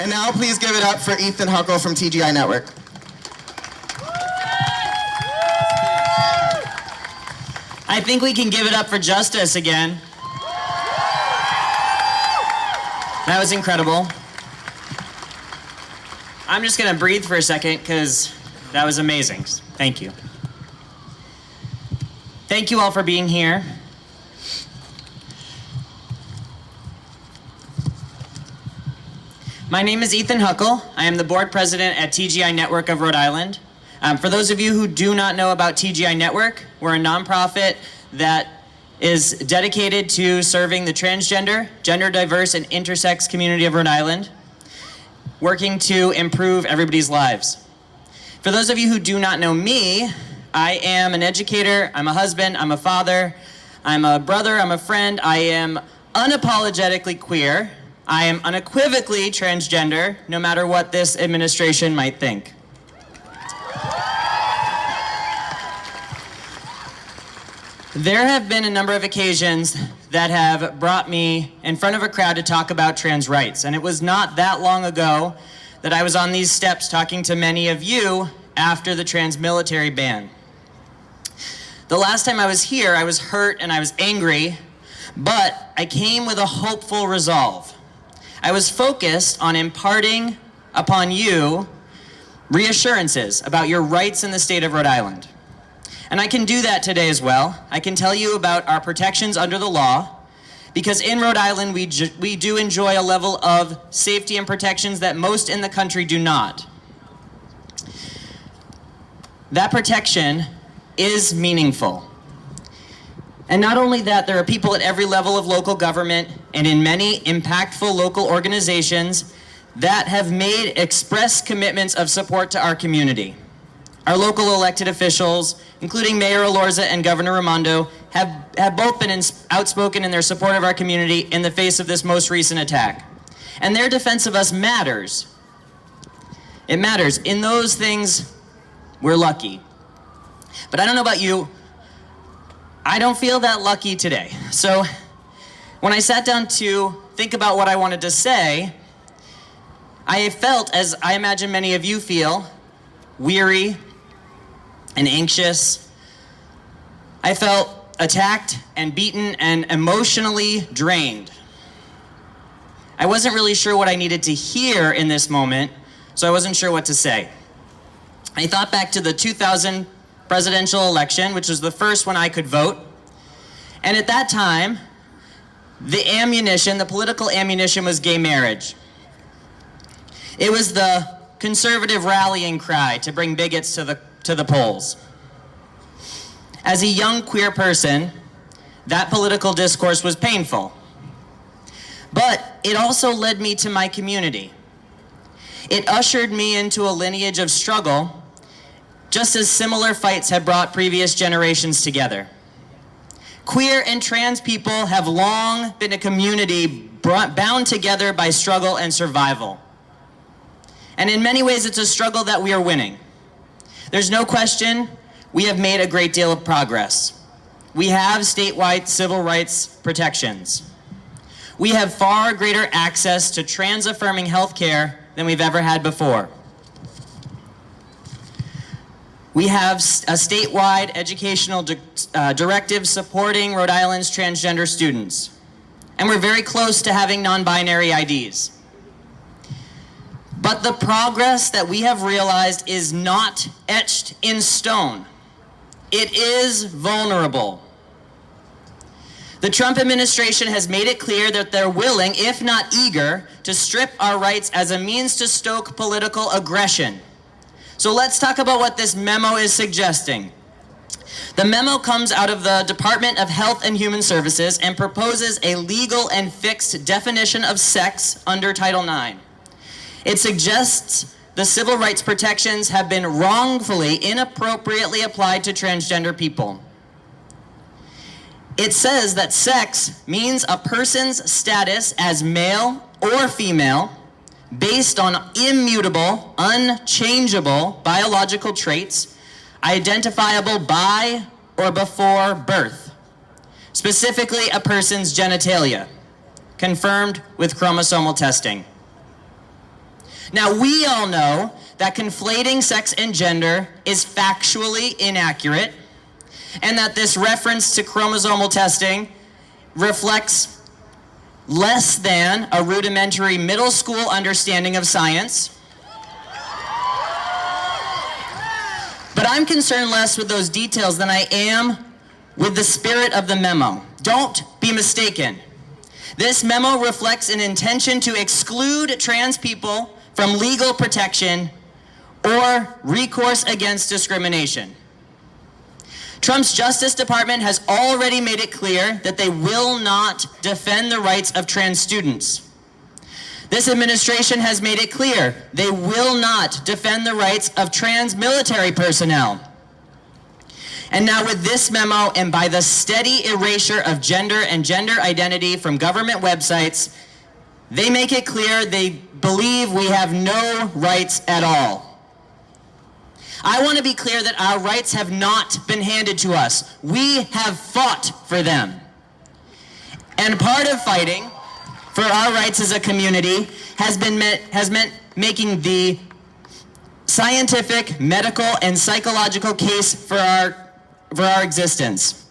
And now please give it up for Ethan Huckle from TGI Network. I think we can give it up for justice again. That was incredible. I'm just gonna breathe for a second because that was amazing. Thank you. Thank you all for being here. My name is Ethan Huckle. I am the board president at TGI Network of Rhode Island. For those of you who do not know about TGI Network, we're a nonprofit that is dedicated to serving the transgender, gender diverse, and intersex community of Rhode Island, working to improve everybody's lives. For those of you who do not know me, I am an educator, I'm a husband, I'm a father, I'm a brother, I'm a friend, I am unapologetically queer, I am unequivocally transgender, no matter what this administration might think. There have been a number of occasions that have brought me in front of a crowd to talk about trans rights, and it was not that long ago that I was on these steps talking to many of you after the trans military ban. The last time I was here, I was hurt and I was angry, but I came with a hopeful resolve. I was focused on imparting upon you reassurances about your rights in the state of Rhode Island. And I can do that today as well. I can tell you about our protections under the law, because in Rhode Island we do enjoy a level of safety and protections that most in the country do not. That protection is meaningful. And not only that, there are people at every level of local government and in many impactful local organizations that have made express commitments of support to our community. Our local elected officials, including Mayor Elorza and Governor Raimondo, have both been outspoken in their support of our community in the face of this most recent attack. And their defense of us matters. It matters. In those things, we're lucky. But I don't know about you, I don't feel that lucky today. So when I sat down to think about what I wanted to say, I felt, as I imagine many of you feel, weary and anxious. I felt attacked and beaten and emotionally drained. I wasn't really sure what I needed to hear in this moment, so I wasn't sure what to say. I thought back to the 2000 presidential election, which was the first one I could vote. And at that time, the political ammunition was gay marriage. It was the conservative rallying cry to bring bigots to the polls. As a young queer person, that political discourse was painful. But it also led me to my community. It ushered me into a lineage of struggle, just as similar fights have brought previous generations together. Queer and trans people have long been a community bound together by struggle and survival. And in many ways, it's a struggle that we are winning. There's no question we have made a great deal of progress. We have statewide civil rights protections. We have far greater access to trans-affirming healthcare than we've ever had before. We have a statewide educational directive supporting Rhode Island's transgender students. And we're very close to having non-binary IDs. But the progress that we have realized is not etched in stone. It is vulnerable. The Trump administration has made it clear that they're willing, if not eager, to strip our rights as a means to stoke political aggression. So let's talk about what this memo is suggesting. The memo comes out of the Department of Health and Human Services and proposes a legal and fixed definition of sex under Title IX. It suggests the civil rights protections have been wrongfully, inappropriately applied to transgender people. It says that sex means a person's status as male or female based on immutable, unchangeable biological traits identifiable by or before birth, specifically a person's genitalia, confirmed with chromosomal testing. Now, we all know that conflating sex and gender is factually inaccurate, and that this reference to chromosomal testing reflects less than a rudimentary middle school understanding of science. But I'm concerned less with those details than I am with the spirit of the memo. Don't be mistaken. This memo reflects an intention to exclude trans people from legal protection or recourse against discrimination. Trump's Justice Department has already made it clear that they will not defend the rights of trans students. This administration has made it clear they will not defend the rights of trans military personnel. And now with this memo, and by the steady erasure of gender and gender identity from government websites, they make it clear they believe we have no rights at all. I want to be clear that our rights have not been handed to us. We have fought for them. And part of fighting for our rights as a community has meant making the scientific, medical, and psychological case for our existence.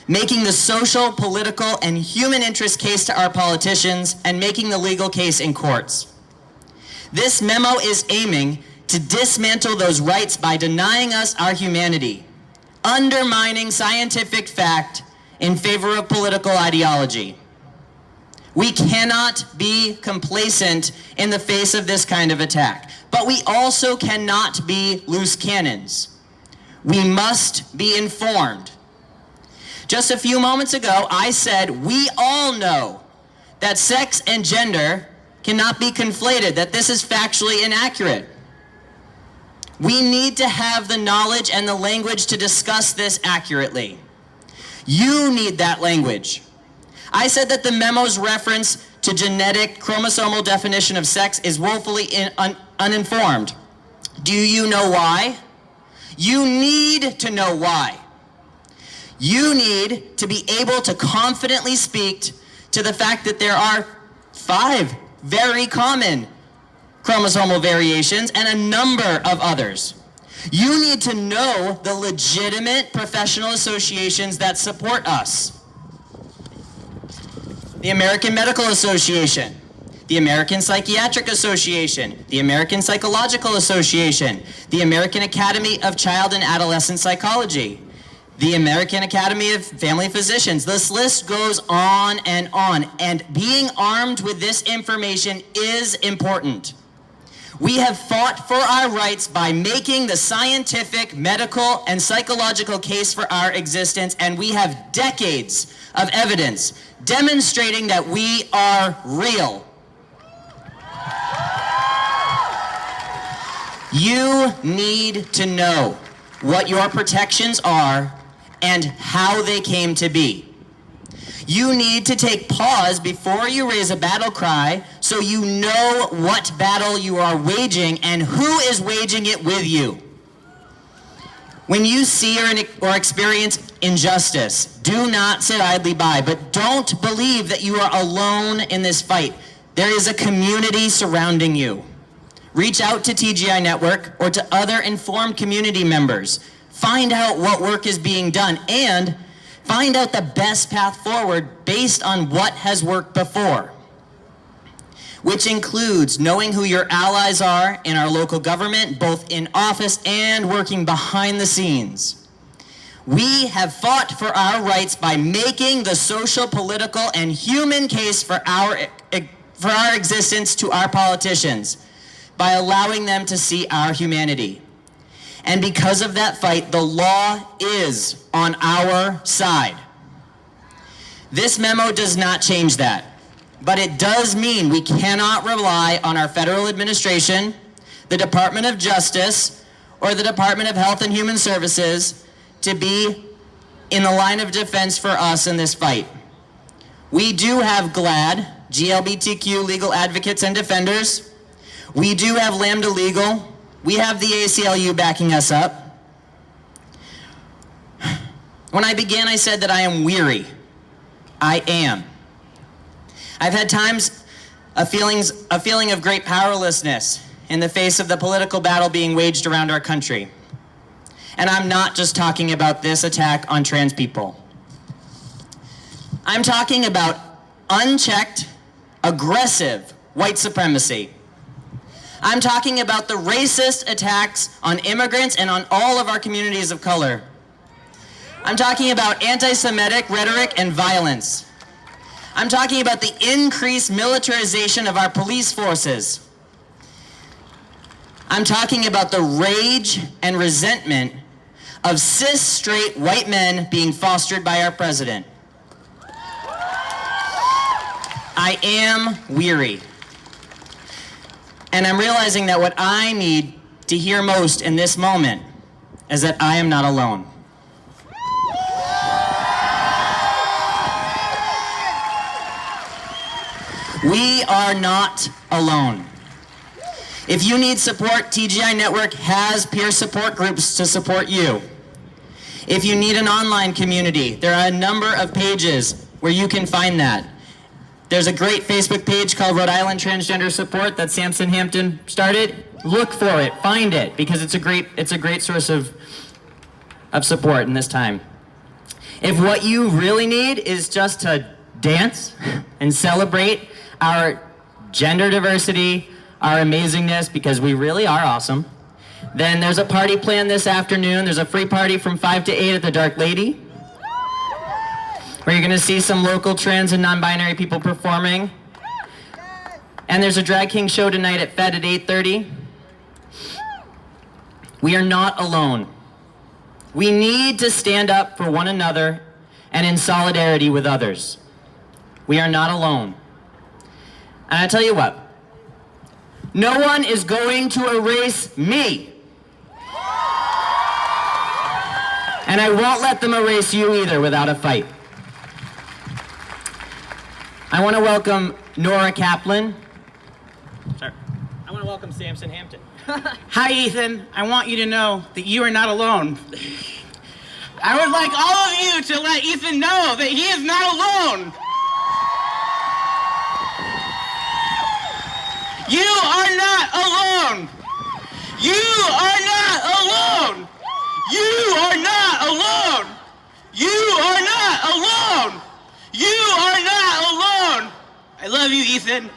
Making the social, political, and human interest case to our politicians, and making the legal case in courts. This memo is aiming to dismantle those rights by denying us our humanity, undermining scientific fact in favor of political ideology. We cannot be complacent in the face of this kind of attack, but we also cannot be loose cannons. We must be informed. Just a few moments ago, I said we all know that sex and gender cannot be conflated, that this is factually inaccurate. We need to have the knowledge and the language to discuss this accurately. You need that language. I said that the memo's reference to genetic chromosomal definition of sex is woefully uninformed. Do you know why? You need to know why. You need to be able to confidently speak to the fact that there are 5 very common chromosomal variations and a number of others. You need to know the legitimate professional associations that support us. The American Medical Association, the American Psychiatric Association, the American Psychological Association, the American Academy of Child and Adolescent Psychology, the American Academy of Family Physicians. This list goes on, and being armed with this information is important. We have fought for our rights by making the scientific, medical, and psychological case for our existence, and we have decades of evidence demonstrating that we are real. You need to know what your protections are and how they came to be. You need to take pause before you raise a battle cry so you know what battle you are waging and who is waging it with you. When you see or experience injustice, do not sit idly by, but don't believe that you are alone in this fight. There is a community surrounding you. Reach out to TGI Network or to other informed community members. Find out what work is being done and find out the best path forward based on what has worked before, which includes knowing who your allies are in our local government, both in office and working behind the scenes. We have fought for our rights by making the social, political, and human case for our existence to our politicians, by allowing them to see our humanity. And because of that fight, the law is on our side. This memo does not change that, but it does mean we cannot rely on our federal administration, the Department of Justice, or the Department of Health and Human Services to be in the line of defense for us in this fight. We do have GLAAD, GLBTQ legal advocates and defenders. We do have Lambda Legal. We have the ACLU backing us up. When I began, I said that I am weary. I am. I've had times a feeling of great powerlessness in the face of the political battle being waged around our country. And I'm not just talking about this attack on trans people. I'm talking about unchecked, aggressive white supremacy. I'm talking about the racist attacks on immigrants and on all of our communities of color. I'm talking about anti-Semitic rhetoric and violence. I'm talking about the increased militarization of our police forces. I'm talking about the rage and resentment of cis straight white men being fostered by our president. I am weary. And I'm realizing that what I need to hear most in this moment is that I am not alone. We are not alone. If you need support, TGI Network has peer support groups to support you. If you need an online community, there are a number of pages where you can find that. There's a great Facebook page called Rhode Island Transgender Support that Samson Hampton started. Look for it, find it, because it's a great source of support in this time. If what you really need is just to dance and celebrate our gender diversity, our amazingness, because we really are awesome, then there's a party planned this afternoon. There's a free party from 5 to 8 at the Dark Lady, where you're gonna see some local trans and non-binary people performing. And there's a drag king show tonight at Fed at 8:30. We are not alone. We need to stand up for one another and in solidarity with others. We are not alone. And I tell you what, no one is going to erase me. And I won't let them erase you either without a fight. I want to welcome Nora Kaplan. Sorry. I want to welcome Samson Hampton. Hi, Ethan. I want you to know that you are not alone. I would like all of you to let Ethan know that he is not alone. You are not alone. You are not alone. You are not alone. You are not alone. You are not alone. I love you, Ethan.